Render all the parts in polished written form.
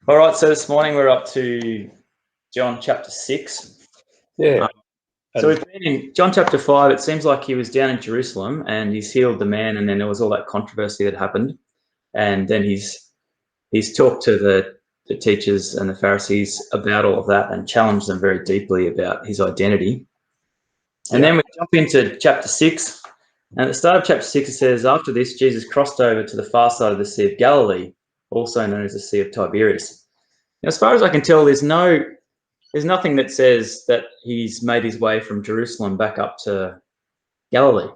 All right, so this morning we're up to John chapter 6. Yeah. So we've been in John chapter 5. It seems like he was down in Jerusalem and he's healed the man, and then there was all that controversy that happened. And then he's talked to the teachers and the Pharisees about all of that and challenged them very deeply about his identity. And then we jump into chapter 6. And at the start of chapter 6, it says, after this, Jesus crossed over to the far side of the Sea of Galilee, also known as the Sea of Tiberias. Now, as far as I can tell, there's nothing that says that he's made his way from Jerusalem back up to Galilee.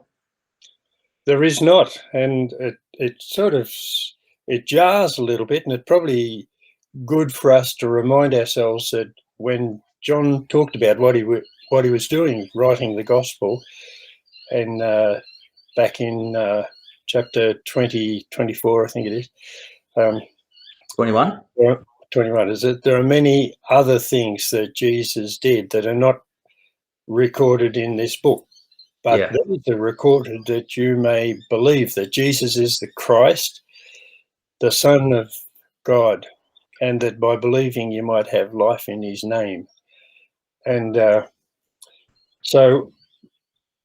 There is not, and it jars a little bit, and it's probably good for us to remind ourselves that when John talked about what he was doing, writing the gospel, and back in chapter 24, I think it is. 21? 21, is it? There are many other things that Jesus did that are not recorded in this book, but these are recorded that you may believe that Jesus is the Christ, the Son of God, and that by believing you might have life in his name. And so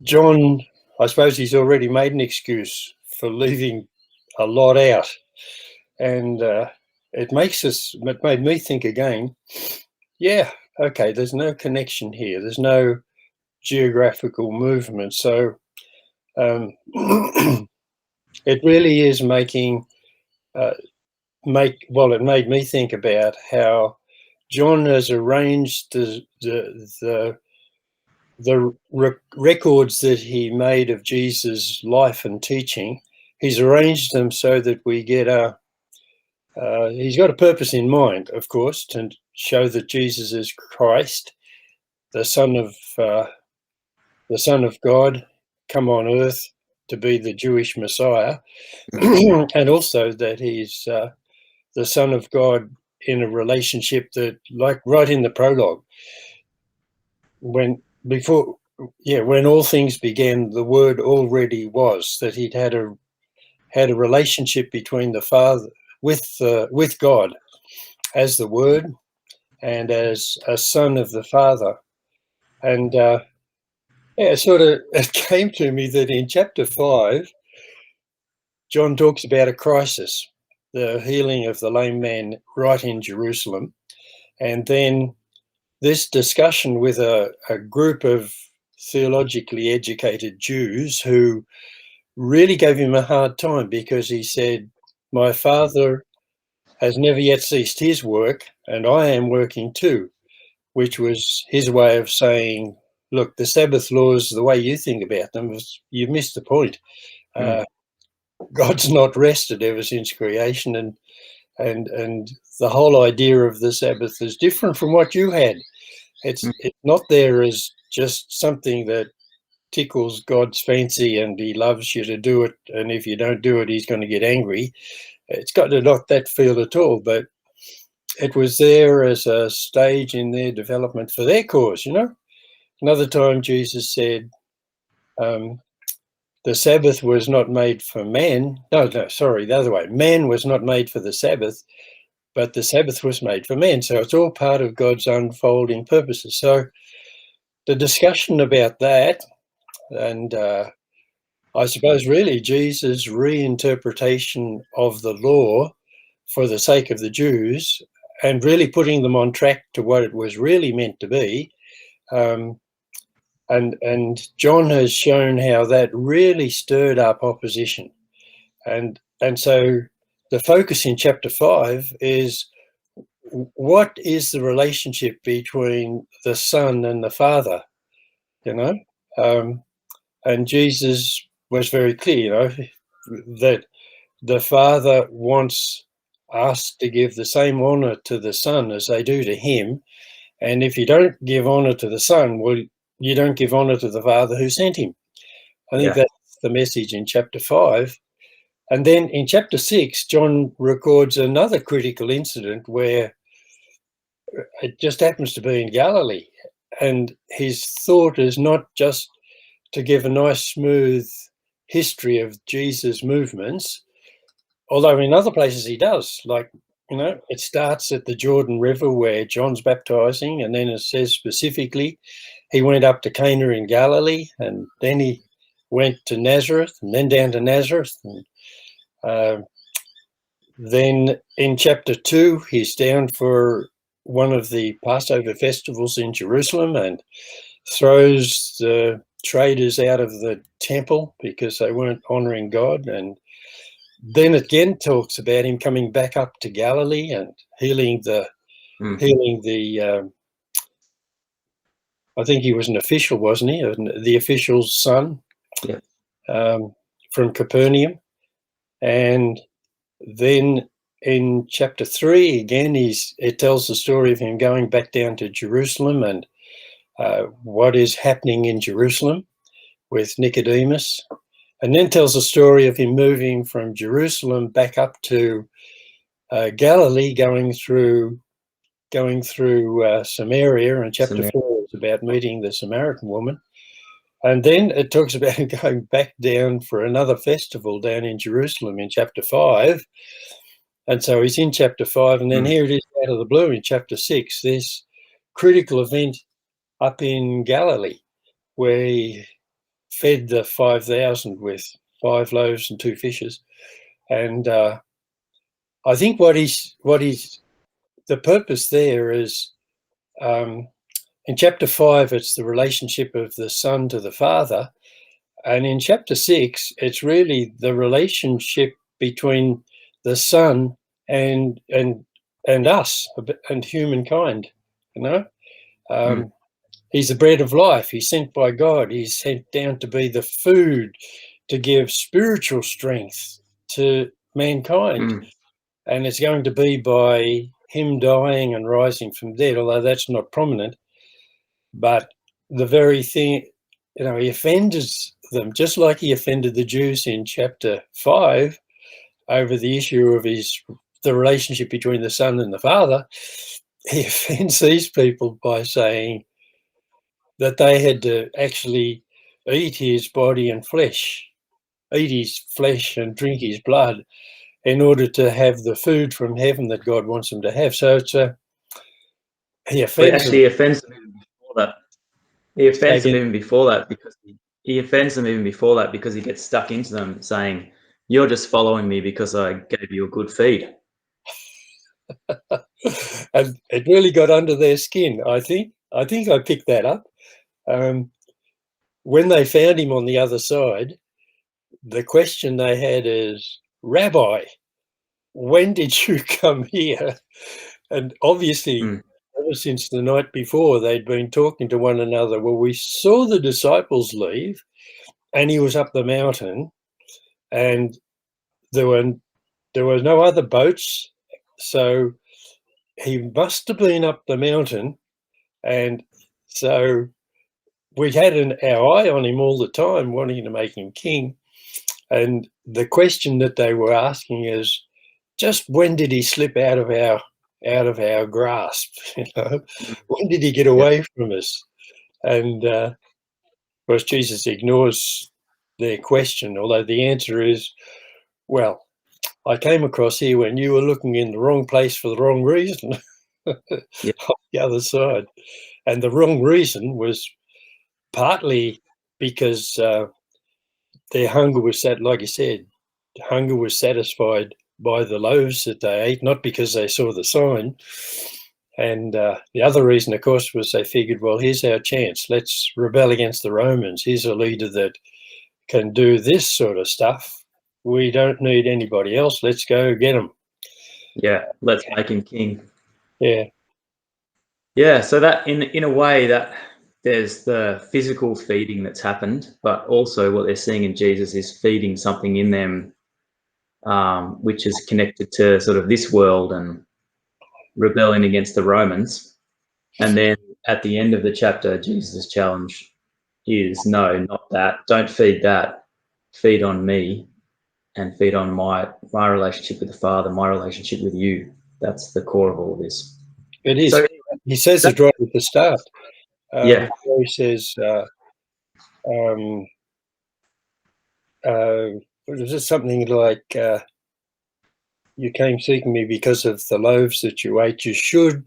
John, I suppose he's already made an excuse for leaving a lot out, and it made me think again, okay, there's no connection here. There's no geographical movement. So it really is it made me think about how John has arranged the records that he made of Jesus' life and teaching. He's arranged them so that we get he's got a purpose in mind, of course, to show that Jesus is Christ, the Son of God, come on earth to be the Jewish Messiah, and also that he's the Son of God in a relationship that, like right in the prologue, when all things began, the Word already was, that he'd had a relationship between the Father with God as the Word and as a son of the Father. And it came to me that in chapter 5, John talks about a crisis, the healing of the lame man right in Jerusalem, and then this discussion with a group of theologically educated Jews who really gave him a hard time because he said, my Father has never yet ceased his work, and I am working too, which was his way of saying, look, the Sabbath laws, the way you think about them, you've missed the point. God's not rested ever since creation, and the whole idea of the Sabbath is different from what you had. It's not there as just something that tickles God's fancy and he loves you to do it, and if you don't do it, he's going to get angry. It's got not that feel at all, but it was there as a stage in their development for their cause, Another time Jesus said, the Sabbath was not made for man. No, sorry, the other way. Man was not made for the Sabbath, but the Sabbath was made for man. So it's all part of God's unfolding purposes. So the discussion about that, and I suppose really Jesus' reinterpretation of the law for the sake of the Jews and really putting them on track to what it was really meant to be. And John has shown how that really stirred up opposition. And so the focus in chapter 5 is, what is the relationship between the Son and the Father, and Jesus was very clear, that the Father wants us to give the same honor to the Son as they do to him. And if you don't give honor to the Son, well, you don't give honor to the Father who sent him. I think that's the message in chapter 5. And then in chapter 6, John records another critical incident where it just happens to be in Galilee. And his thought is not just to give a nice, smooth history of Jesus' movements, although in other places he does, like it starts at the Jordan River where John's baptizing, and then it says specifically he went up to Cana in Galilee, and then he went to Nazareth, and then down to Nazareth. And then in chapter 2, he's down for one of the Passover festivals in Jerusalem and throws the traders out of the temple because they weren't honouring God. And then again talks about him coming back up to Galilee and healing the I think he was an official, wasn't he? The official's son, Yeah. From Capernaum. And then in chapter 3, again, it tells the story of him going back down to Jerusalem and what is happening in Jerusalem with Nicodemus. And then tells the story of him moving from Jerusalem back up to Galilee, going through Samaria. And chapter 4 is about meeting the Samaritan woman. And then it talks about him going back down for another festival down in Jerusalem in chapter 5. And so he's in chapter 5, and then here it is out of the blue in chapter 6, this critical event up in Galilee where he fed the 5,000 with 5 loaves and 2 fishes. And I think what he's the purpose there is, in chapter 5, it's the relationship of the Son to the Father. And in chapter 6, it's really the relationship between the Son and us and humankind, He's the bread of life. He's sent by God. He's sent down to be the food to give spiritual strength to mankind. And it's going to be by him dying and rising from dead, although that's not prominent. But the very thing, he offends them, just like he offended the Jews in chapter 5 over the issue of the relationship between the Son and the Father. He offends these people by saying that they had to actually eat his body and flesh, eat his flesh and drink his blood in order to have the food from heaven that God wants them to have. So it's he offends them. He offends them even before that. He offends them even before that because he gets stuck into them saying, "You're just following me because I gave you a good feed." And it really got under their skin, I think. I picked that up. When they found him on the other side, the question they had is, "Rabbi, when did you come here?" And obviously, ever since the night before, they'd been talking to one another. Well, we saw the disciples leave, and he was up the mountain, and there were no other boats, so he must have been up the mountain. And so we had our eye on him all the time, wanting to make him king. And the question that they were asking is, just when did he slip out of our grasp? When did he get away from us? And of course, Jesus ignores their question, although the answer is, well, I came across here when you were looking in the wrong place for the wrong reason. On the other side. And the wrong reason was partly because their hunger was like you said, hunger was satisfied by the loaves that they ate, not because they saw the sign. And the other reason, of course, was they figured, well, here's our chance. Let's rebel against the Romans. Here's a leader that can do this sort of stuff. We don't need anybody else. Let's go get him. Yeah, let's make him king. Yeah. Yeah, so that in a way that there's the physical feeding that's happened, but also what they're seeing in Jesus is feeding something in them, which is connected to sort of this world and rebelling against the Romans. And then at the end of the chapter, Jesus' challenge is, no, not that. Don't feed that. Feed on me and feed on my relationship with the Father, my relationship with you. That's the core of all of this. It is. So, he says it right at the start. Yeah. He says, was it something like, you came seeking me because of the loaves that you ate. You should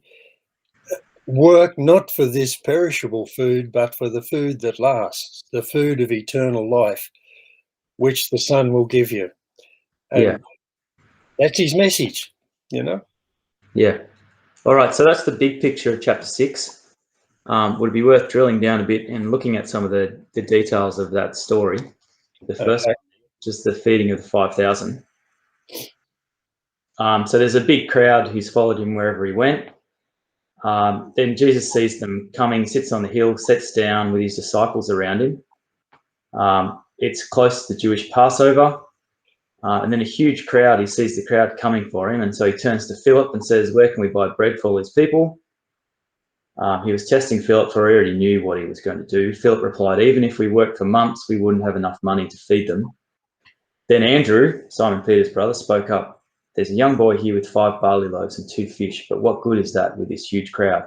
work not for this perishable food, but for the food that lasts, the food of eternal life, which the Son will give you. Yeah. And that's his message, you know? Yeah. All right. So that's the big picture of chapter 6. Would it be worth drilling down a bit and looking at some of the details of that story? The first Okay. one, just the feeding of the 5,000. So there's a big crowd who's followed him wherever he went. Then Jesus sees them coming, sits on the hill, sits down with his disciples around him. It's close to the Jewish Passover. And then a huge crowd, he sees the crowd coming for him. And so he turns to Philip and says, where can we buy bread for all these people? He was testing Philip, for he already knew what he was going to do. Philip replied, even if we worked for months, we wouldn't have enough money to feed them. Then Andrew, Simon Peter's brother, spoke up. There's a young boy here with 5 barley loaves and 2 fish, but what good is that with this huge crowd?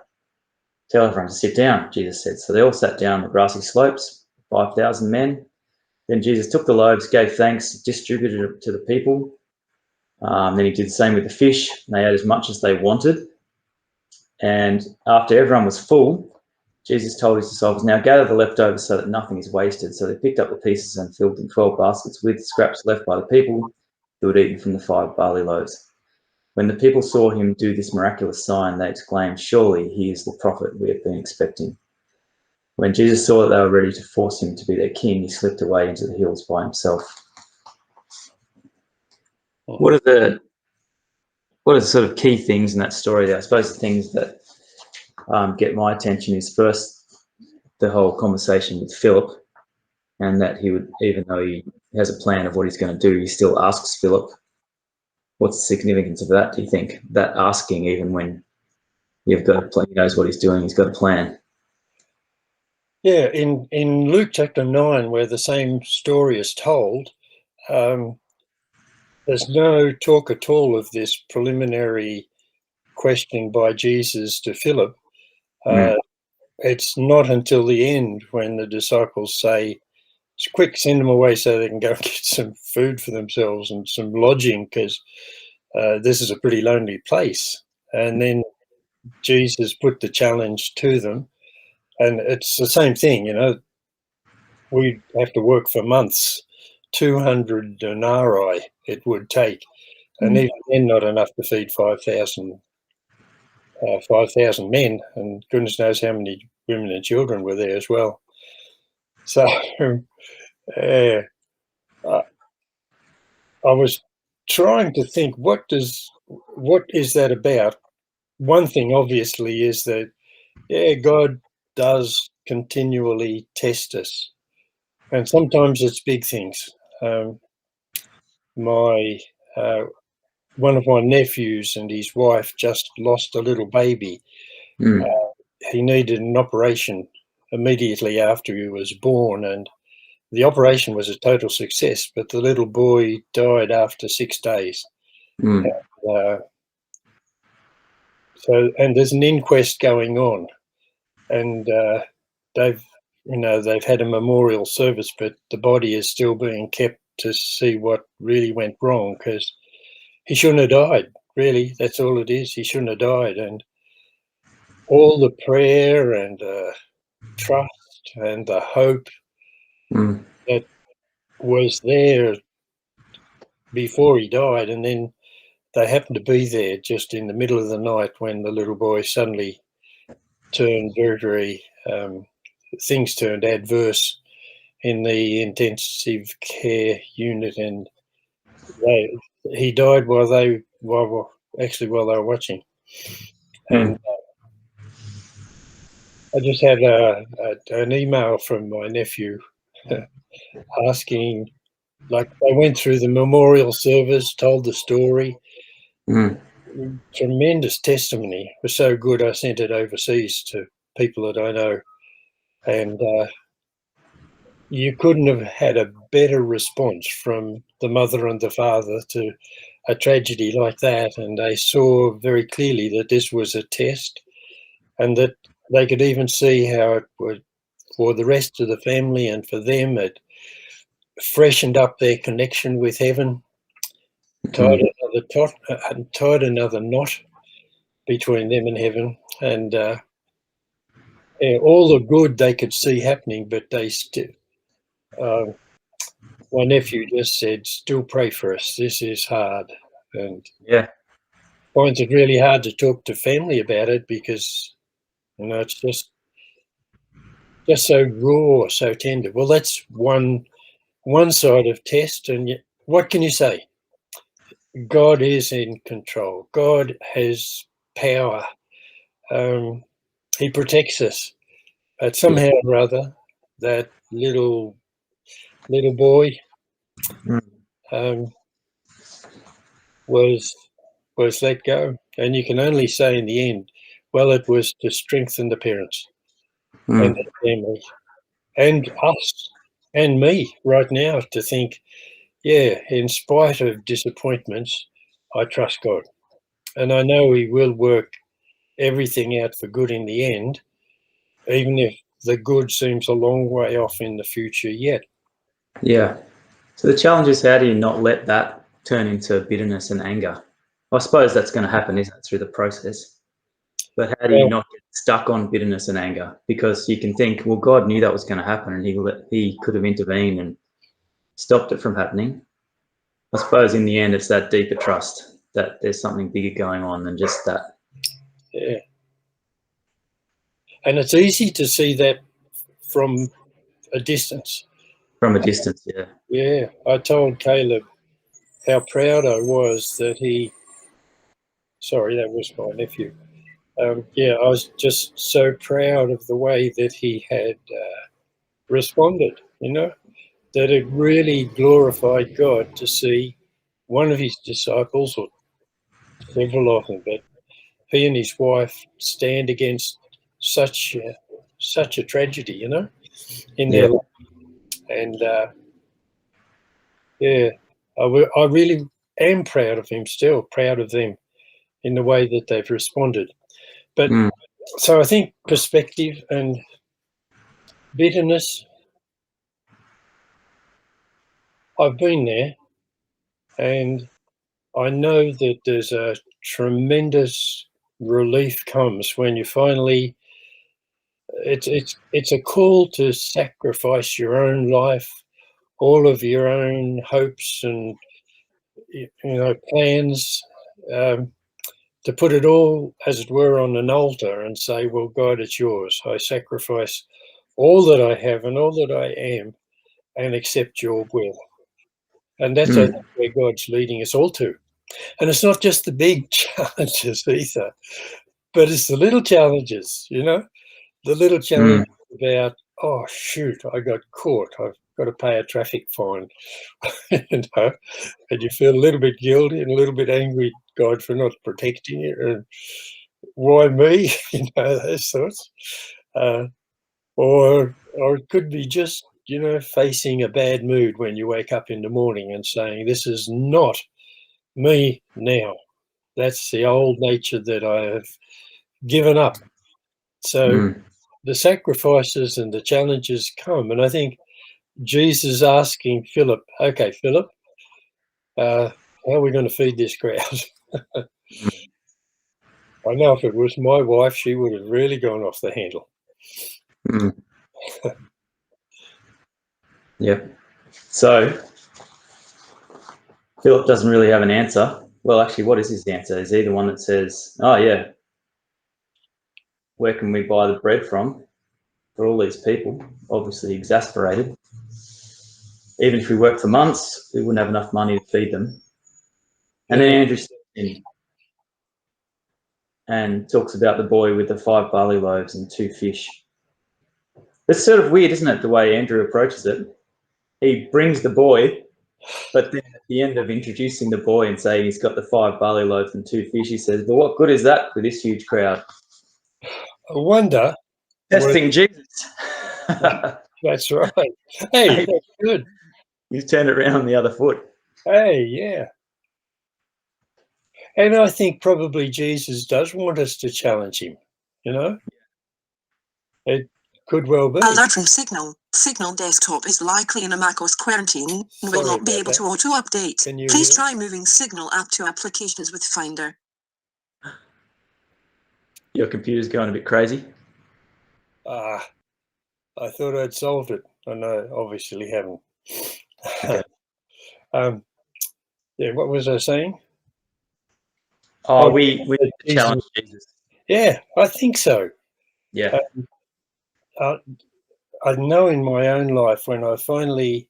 Tell everyone to sit down, Jesus said. So they all sat down on the grassy slopes, 5,000 men. Then Jesus took the loaves, gave thanks, distributed it to the people. Then he did the same with the fish. They ate as much as they wanted. And after everyone was full, Jesus told his disciples, now gather the leftovers so that nothing is wasted. So they picked up the pieces and filled them 12 baskets with scraps left by the people who had eaten from the 5 barley loaves. When the people saw him do this miraculous sign, they exclaimed, surely he is the prophet we have been expecting. When Jesus saw that they were ready to force him to be their king, he slipped away into the hills by himself. What are the sort of key things in that story there? I suppose the things that get my attention is first the whole conversation with Philip, and that he would, even though he has a plan of what he's going to do, he still asks Philip. What's the significance of that, do you think? That asking, even when you've got a plan, he knows what he's doing, he's got a plan. Yeah, in Luke chapter 9, where the same story is told, there's no talk at all of this preliminary question by Jesus to Philip. It's not until the end when the disciples say, quick, send them away so they can go and get some food for themselves and some lodging, because this is a pretty lonely place. And then Jesus put the challenge to them. And it's the same thing, you know, we have to work for months, 200 denarii it would take. And even then, not enough to feed 5,000 men, and goodness knows how many women and children were there as well. So I was trying to think, what is that about? One thing, obviously, is that, God does continually test us, and sometimes it's big things. My one of my nephews and his wife just lost a little baby. He needed an operation immediately after he was born, and the operation was a total success, but the little boy died after 6 days. And there's an inquest going on, and they've had a memorial service, but the body is still being kept to see what really went wrong, because he shouldn't have died. Really, that's all it is. He shouldn't have died, and all the prayer and trust and the hope that was there before he died, and then they happened to be there just in the middle of the night when the little boy suddenly turned very, things turned adverse in the intensive care unit, and he died while they were watching. And I just had an email from my nephew asking, like, they went through the memorial service, told the story. Tremendous testimony. It was so good I sent it overseas to people that I know, and you couldn't have had a better response from the mother and the father to a tragedy like that. And they saw very clearly that this was a test, and that they could even see how it would, for the rest of the family and for them, it freshened up their connection with heaven. tied another knot between them and heaven, and yeah, all the good they could see happening, but they still. My nephew just said, "Still pray for us. This is hard," and Yeah. finds it really hard to talk to family about it because it's just so raw, so tender. Well, that's one side of test, and yet, what can you say? God is in control. God has power. He protects us, but somehow or other, that little boy um, was let go, and you can only say in the end, well, it was to strengthen the parents and their family and us and me right now to think, yeah, in spite of disappointments, I trust God, and I know He will work everything out for good in the end, even if the good seems a long way off in the future yet. Yeah. So the challenge is, how do you not let that turn into bitterness and anger? I suppose that's going to happen, isn't it, through the process? But how do you Well, not get stuck on bitterness and anger? Because you can think, well, God knew that was going to happen, and He could have intervened and stopped it from happening. I suppose in the end, it's that deeper trust that there's something bigger going on than just that. yeah. And it's easy to see that from a distance. From a distance, yeah. Yeah, I told Caleb how proud I was that sorry, that was my nephew. Yeah, I was just so proud of the way that he had responded, that it really glorified God to see one of his disciples, or several of them, but he and his wife stand against such a tragedy, in their Yeah. life. And yeah, I really am proud of him still, proud of them in the way that they've responded. But so I think perspective and bitterness, I've been there, and I know that there's a tremendous relief comes when you finally. It's a call to sacrifice your own life, all of your own hopes and plans, to put it all, as it were, on an altar and say, well, God, it's yours. I sacrifice all that I have and all that I am and accept your will. And that's I think where God's leading us all to. And it's not just the big challenges either, but it's the little challenges, the little challenges about, oh, shoot, I got caught. I've got to pay a traffic fine, and you feel a little bit guilty and a little bit angry, God, for not protecting you. And why me? Those sorts. Or it could be just, facing a bad mood when you wake up in the morning and saying, this is not me now. That's the old nature that I have given up. So the sacrifices and the challenges come. And I think Jesus asking Philip, okay, Philip, how are we going to feed this crowd? I know if it was my wife, she would have really gone off the handle. Yep. So Philip doesn't really have an answer. Well, actually, what is his answer? Is he the one that says, oh, yeah, where can we buy the bread from for all these people? Obviously exasperated. Even if we worked for months, we wouldn't have enough money to feed them. And then Andrew steps in and talks about the boy with the 5 barley loaves and 2 fish. It's sort of weird, isn't it, the way Andrew approaches it? He brings the boy, but then at the end of introducing the boy and saying he's got the 5 barley loaves and 2 fish, he says, well, what good is that for this huge crowd? I wonder. Testing Jesus. That's right. Hey, that's good. He's turned it around on the other foot. Hey, yeah. And I think probably Jesus does want us to challenge him, It could well be. Alert from Signal. Signal desktop is likely in a macOS quarantine and will Sorry not be about able that. to auto-update. Can you Please hear? try moving Signal app to applications with Finder. Your computer's going a bit crazy. I thought I'd solved it. I know, obviously haven't. Okay. Yeah, what was I saying? Oh, we Jesus. challenge Jesus. Yeah, I think so. Yeah. I know in my own life when I finally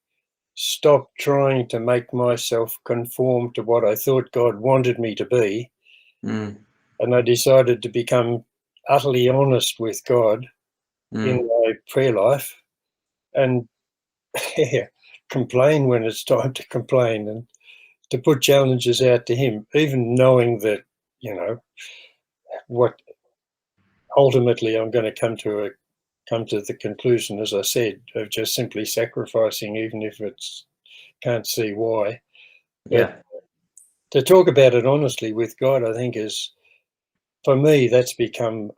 stopped trying to make myself conform to what I thought God wanted me to be, Mm. and I decided to become utterly honest with God in my prayer life and complain when it's time to complain and to put challenges out to Him, even knowing that, you know, what ultimately I'm going to come to the conclusion, as I said, of just simply sacrificing, even if it's can't see why. But Yeah. to talk about it honestly with God, I think is, for me, that's become,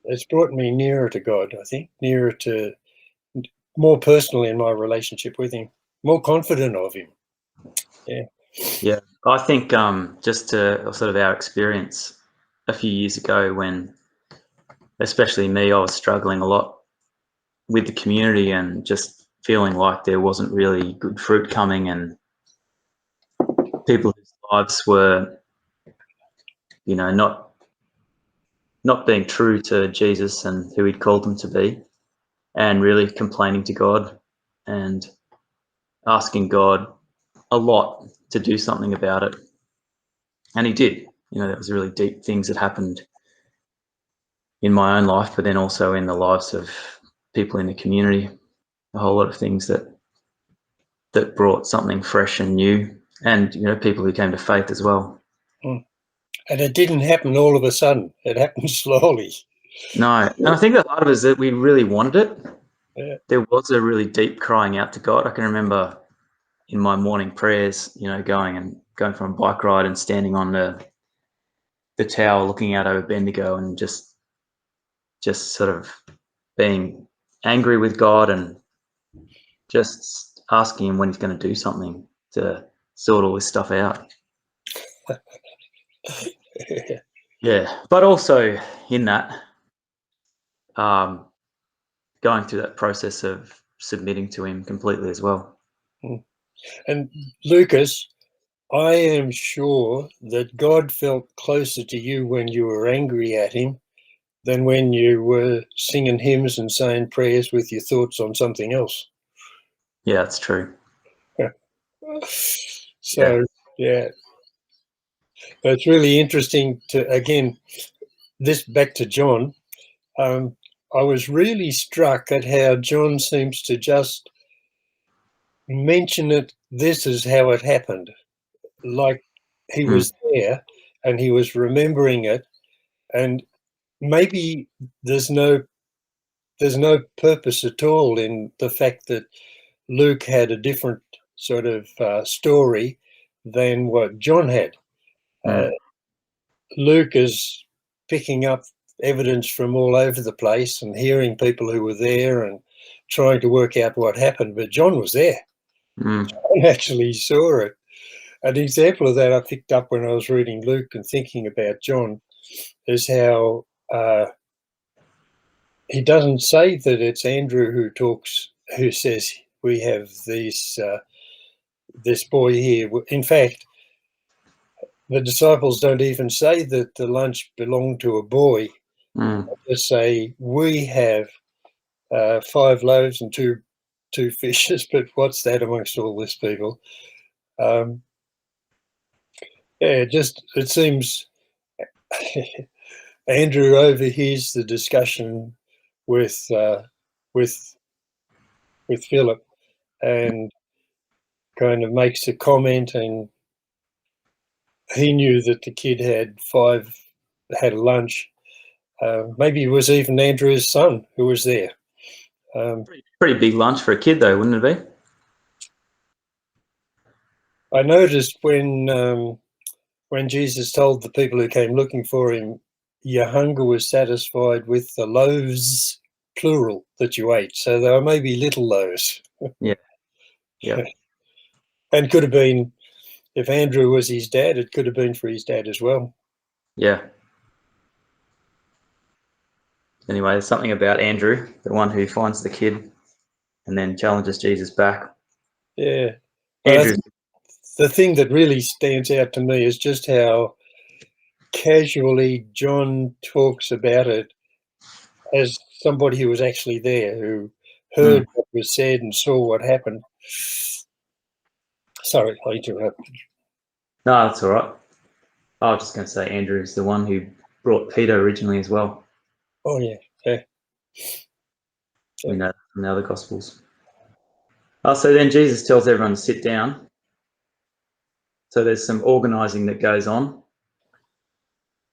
it's brought me nearer to God, I think, more personally in my relationship with Him, more confident of Him. Yeah. Yeah. I think just to sort of our experience a few years ago when, especially me, I was struggling a lot with the community and just feeling like there wasn't really good fruit coming and people whose lives were, you know, not being true to Jesus and who He'd called them to be, and really complaining to God and asking God a lot to do something about it. And He did. You know, that was really deep things that happened in my own life, but then also in the lives of people in the community. A whole lot of things that brought something fresh and new, and you know, people who came to faith as well. And it didn't happen all of a sudden. It happened slowly. No, and I think the heart of it is that we really wanted it. Yeah. There was a really deep crying out to God. I can remember in my morning prayers, you know, going for a bike ride and standing on the tower looking out over Bendigo and just sort of being angry with God and just asking Him when He's going to do something to sort all this stuff out. Yeah, but also in that, going through that process of submitting to Him completely as well. And Lucas, I am sure that God felt closer to you when you were angry at Him than when you were singing hymns and saying prayers with your thoughts on something else. Yeah, that's true. So, yeah, it's really interesting to, again, this back to John. I was really struck at how John seems to just mention it. This is how it happened. Like he was there and he was remembering it. And maybe there's no purpose at all in the fact that Luke had a different sort of story than what John had. Luke is picking up evidence from all over the place and hearing people who were there and trying to work out what happened, but John was there. John actually saw it. An example of that I picked up when I was reading Luke and thinking about John is how he doesn't say that it's Andrew who says we have this boy here. In fact, the disciples don't even say that the lunch belonged to a boy. They just say, we have 5 loaves and two fishes, but what's that amongst all this people? It seems Andrew overhears the discussion with Philip and kind of makes a comment, and he knew that the kid had a lunch. Maybe it was even Andrew's son who was there. Pretty big lunch for a kid, though, wouldn't it be? I noticed when Jesus told the people who came looking for him, your hunger was satisfied with the loaves. plural that you ate. So there were maybe little loaves. Yeah. Yeah. And could have been, if Andrew was his dad, it could have been for his dad as well. Yeah. Anyway, there's something about Andrew, the one who finds the kid and then challenges Jesus back. Yeah. But I Andrew, think the thing that really stands out to me is just how casually John talks about it as somebody who was actually there, who heard what was said and saw what happened. Sorry, I interrupted. no, that's all right. I was just going to say Andrew is the one who brought Peter originally as well. Oh, yeah. Yeah. We know from the other Gospels. So then Jesus tells everyone to sit down. So there's some organising that goes on.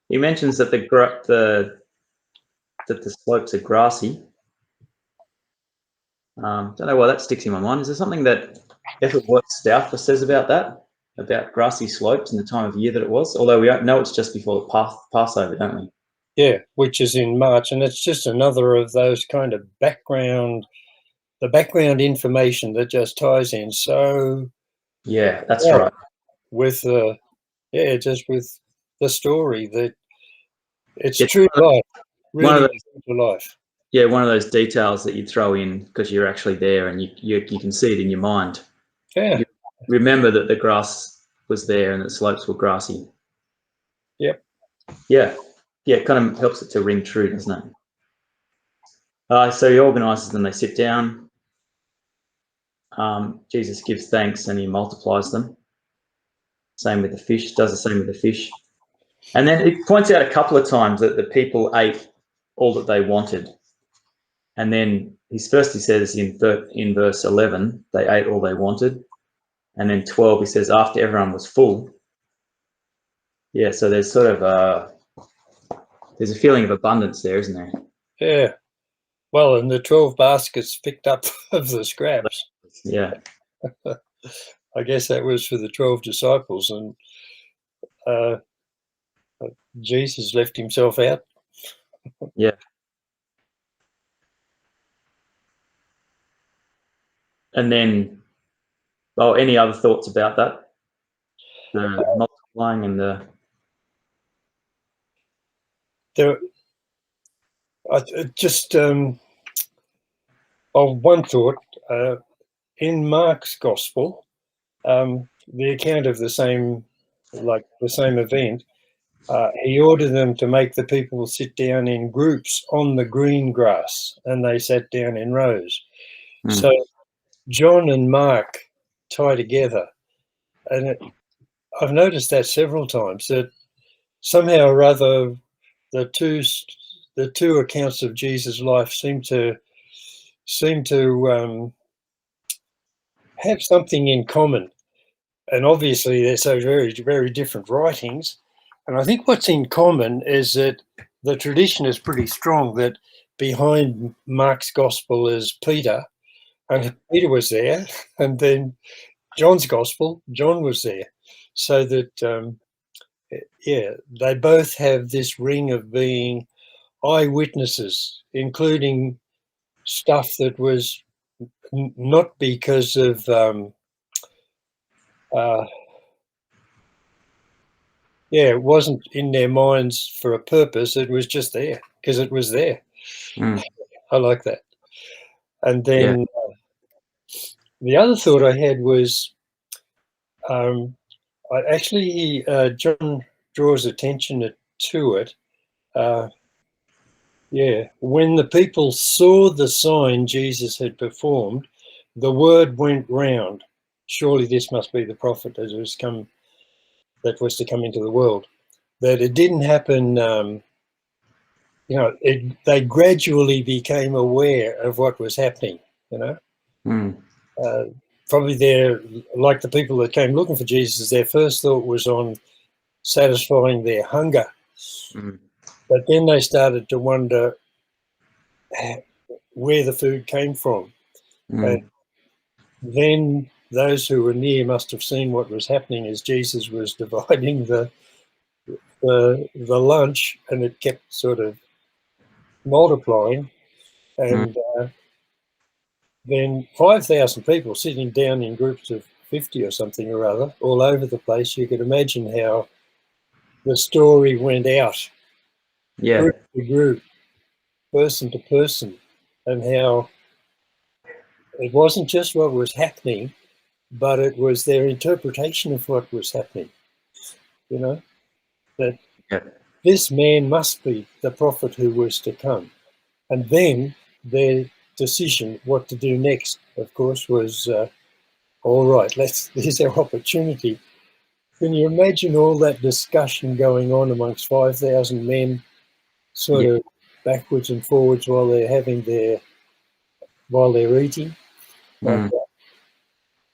He mentions that the slopes are grassy. Don't know why that sticks in my mind. Is there something that Effort Works Stouffer says about that? About grassy slopes and the time of year that it was? Although we don't know it's just before the Passover, don't we? Yeah, which is in March. And it's just another of those kind of background information that just ties in. So yeah, that's right. With just with the story that it's It's true to life, really those, true to life. Yeah, one of those details that you throw in because you're actually there and you can see it in your mind. Yeah. You remember that the grass was there and the slopes were grassy. Yep. Yeah. Yeah, it kind of helps it to ring true, doesn't it? So he organises them, they sit down. Jesus gives thanks and he multiplies them. Same with the fish, does the same with the fish. And then he points out a couple of times that the people ate all that they wanted. And then he says in verse 11, they ate all they wanted. And then 12, he says, after everyone was full. Yeah, so there's sort of there's a feeling of abundance there, isn't there? Yeah. Well, and the 12 baskets picked up of the scraps. Yeah. I guess that was for the 12 disciples, and Jesus left himself out. Yeah. And then, any other thoughts about that? The multiplying and the... One thought, in Mark's gospel, the account of the same event, he ordered them to make the people sit down in groups on the green grass, and they sat down in rows. So John and Mark tie together, and I've noticed that several times, that somehow or other the two accounts of Jesus' life seem to have something in common. And obviously they're so very, very different writings. And I think what's in common is that the tradition is pretty strong that behind Mark's gospel is Peter, and Peter was there, and then John's gospel, John was there. So that, they both have this ring of being eyewitnesses, including stuff that was not because of it wasn't in their minds for a purpose. It was just there because it was there. I like that. And then the other thought I had was, John draws attention to it. When the people saw the sign Jesus had performed, the word went round, surely this must be the prophet that was to come into the world. That it didn't happen, they gradually became aware of what was happening, Probably like the people that came looking for Jesus, their first thought was on satisfying their hunger. But then they started to wonder where the food came from. And then those who were near must have seen what was happening as Jesus was dividing the lunch, and it kept sort of multiplying. And then 5,000 people sitting down in groups of 50 or something or other all over the place. You could imagine how the story went out, Yeah. group to group, person to person, and how it wasn't just what was happening, but it was their interpretation of what was happening. You know, that this man must be the prophet who was to come. And then their decision what to do next, of course, was, all right, here's our opportunity. Can you imagine all that discussion going on amongst 5,000 men, sort of backwards and forwards while they're eating, like that,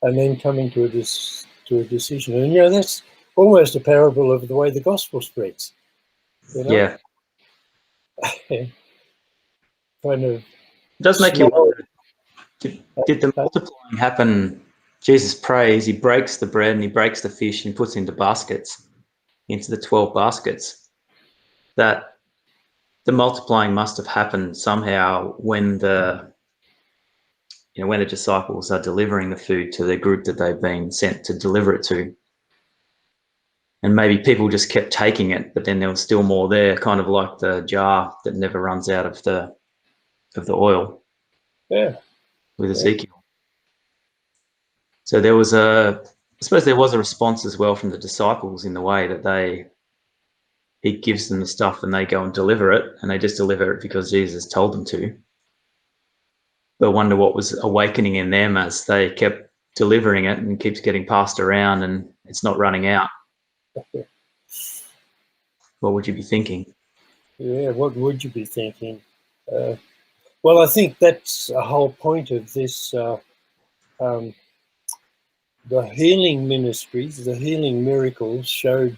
and then coming to a decision? And that's almost a parable of the way the gospel spreads. Yeah. Kind of. It does make you wonder, did the multiplying happen? Jesus prays, he breaks the bread and he breaks the fish and he puts into baskets, into the 12 baskets. That the multiplying must have happened somehow when the disciples are delivering the food to the group that they've been sent to deliver it to. And maybe people just kept taking it, but then there was still more there, kind of like the jar that never runs out of the oil. Yeah. With Ezekiel. So there was I suppose there was a response as well from the disciples in the way that he gives them the stuff and they go and deliver it, and they just deliver it because Jesus told them to. But I wonder what was awakening in them as they kept delivering it and keeps getting passed around and it's not running out. What would you be thinking? Yeah, what would you be thinking? Well, I think that's a whole point of this, the healing ministries, the healing miracles showed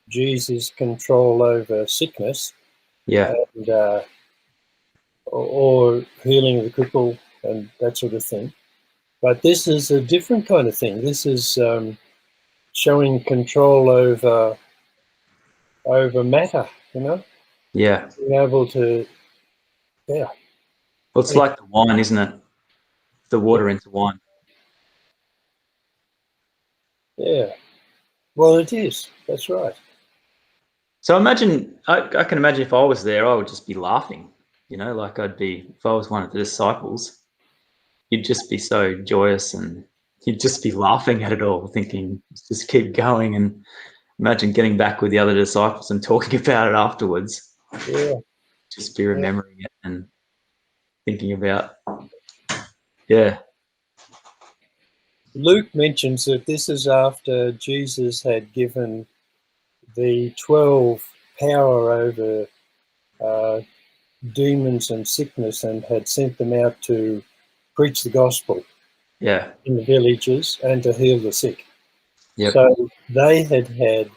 Jesus' control over sickness. Yeah. And, or healing of the cripple and that sort of thing. But this is a different kind of thing. This is showing control over matter, Yeah. Being able to, Well, it's like the wine, isn't it? The water into wine. Yeah. Well, it is. That's right. So imagine, I can imagine if I was there, I would just be laughing, like if I was one of the disciples, you'd just be so joyous and you'd just be laughing at it all, thinking, just keep going. And imagine getting back with the other disciples and talking about it afterwards. Yeah. Just be remembering it and thinking about, yeah. Luke mentions that this is after Jesus had given the 12 power over demons and sickness and had sent them out to preach the gospel in the villages and to heal the sick. Yep. So they had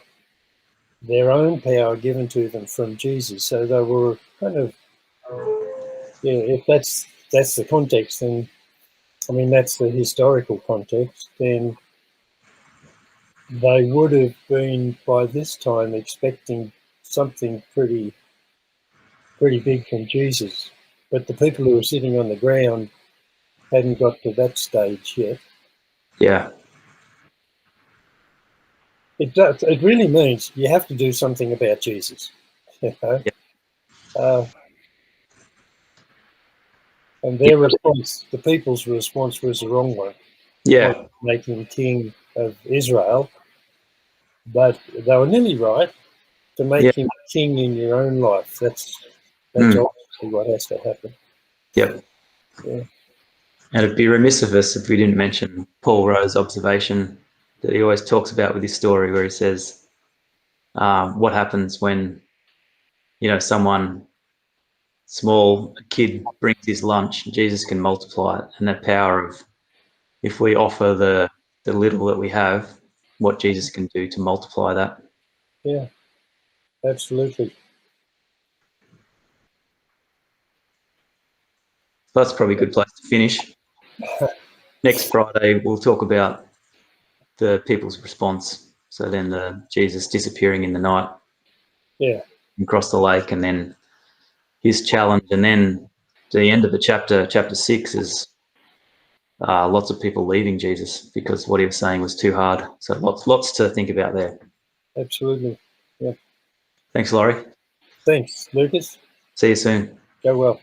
their own power given to them from Jesus. So they were kind of, if that's the context, then, I mean, that's the historical context, then they would have been by this time expecting something pretty big from Jesus. But the people who were sitting on the ground hadn't got to that stage yet. Yeah. It really means you have to do something about Jesus. And their response, the people's response, was the wrong one. Yeah. Make him king of Israel. But they were nearly right to make him king in your own life. That's obviously what has to happen. Yep. Yeah. And it'd be remiss of us if we didn't mention Paul Rowe's observation that he always talks about with his story, where he says, what happens when, someone small, a kid brings his lunch, Jesus can multiply it. And that power of, if we offer the little that we have, what Jesus can do to multiply that. Yeah, absolutely. So that's probably a good place to finish. Next Friday, we'll talk about the people's response. So then the Jesus disappearing in the night. Yeah. Across the lake, and then his challenge, and then the end of the chapter 6 is lots of people leaving Jesus because what he was saying was too hard. So lots to think about there. Absolutely. Yeah. Thanks, Laurie. Thanks, Lucas. See you soon. Go well.